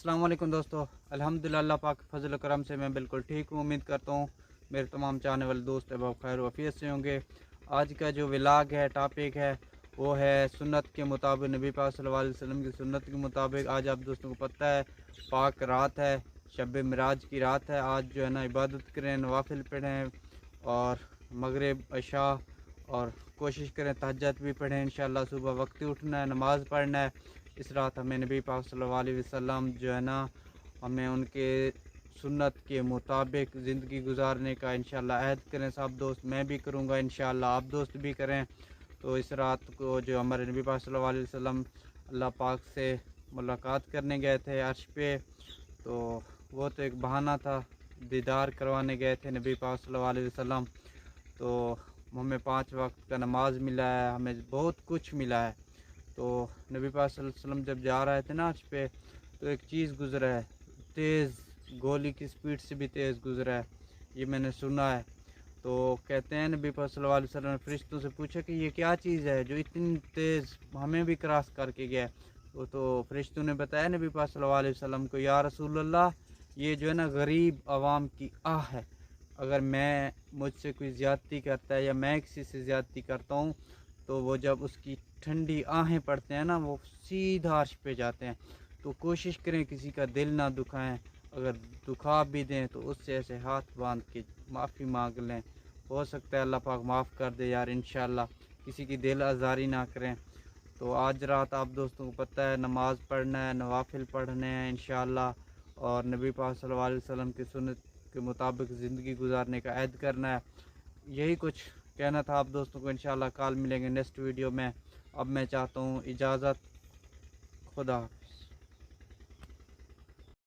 अस्सलाम वालेकुम दोस्तों। अल्हम्दुलिल्लाह अल्लाह पाक के फजल करम से मैं बिल्कुल ठीक हूँ। उम्मीद करता हूँ मेरे तमाम चाहने वाले दोस्त अहबाब खैर वफ़ियत से होंगे। आज का जो व्लॉग है, टॉपिक है, वो है सुन्नत के मुताबिक, नबी पाक सल्लल्लाहु अलैहि वसल्लम की सुन्नत के मुताबिक। आज आप दोस्तों को पता है पाक रात है, शब मिराज की रात है। आज जो है ना इबादत करें, नवाफिल पढ़ें और मगरिब इशा, और कोशिश करें तहज्जुद भी पढ़ें। इंशाअल्लाह सुबह वक्ती उठना है, नमाज़ पढ़ना है। इस रात हमें नबी पाक सल्लल्लाहु अलैहि वसल्लम जो है ना, हमें उनके सुन्नत के मुताबिक ज़िंदगी गुजारने का इंशाअल्लाह अहद करें। सब दोस्त, मैं भी करूँगा इंशाअल्लाह, आप दोस्त भी करें। तो इस रात को जो हमारे नबी पाक सल्लल्लाहु अलैहि वसल्लम अल्लाह पाक से मुलाकात करने गए थे अर्श पे, तो वो तो एक बहाना था, दीदार करवाने गए थे नबी पाक सल्लल्लाहु अलैहि वसल्लम। तो हमें 5 वक्त का नमाज मिला है, हमें बहुत कुछ मिला है। तो नबी पाक सल्लल्लाहु अलैहि वसल्लम जब जा रहे थे ना अर्श पे, तो एक चीज़ गुजरा है, तेज़, गोली की स्पीड से भी तेज़ गुजरा है, ये मैंने सुना है। तो कहते हैं नबी पाक सल्लल्लाहु अलैहि वसल्लम ने फरिश्तों से पूछा कि ये क्या चीज़ है जो इतनी तेज़ हमें भी क्रॉस करके गया। तो फरिश्तों ने बताया नबी पाक सल्लल्लाहु अलैहि वसल्लम को, या रसूल अल्लाह, ये जो है ना गरीब आवाम की आह है। अगर मैं, मुझसे कोई ज़्यादती करता है या मैं किसी से ज़्यादती करता हूँ, तो वो जब उसकी ठंडी आहें पड़ते हैं ना, वो सीधा अर्श पे जाते हैं। तो कोशिश करें किसी का दिल ना दुखाएं, अगर दुखा भी दें तो उससे ऐसे हाथ बांध के माफ़ी मांग लें। हो सकता है अल्लाह पाक माफ़ कर दे यार, इंशाअल्लाह। किसी की दिल आज़ारी ना करें। तो आज रात आप दोस्तों को पता है नमाज़ पढ़ना है, नवाफिल पढ़ने हैं इंशाअल्लाह, और नबी पाक सल्लल्लाहु अलैहि वसल्लम की सुन्नत के मुताबिक ज़िंदगी गुजारने का अहद करना है। यही कुछ कहना था आप दोस्तों को। इंशाअल्लाह कल मिलेंगे नेक्स्ट वीडियो में। अब मैं चाहता हूँ इजाज़त, खुदा।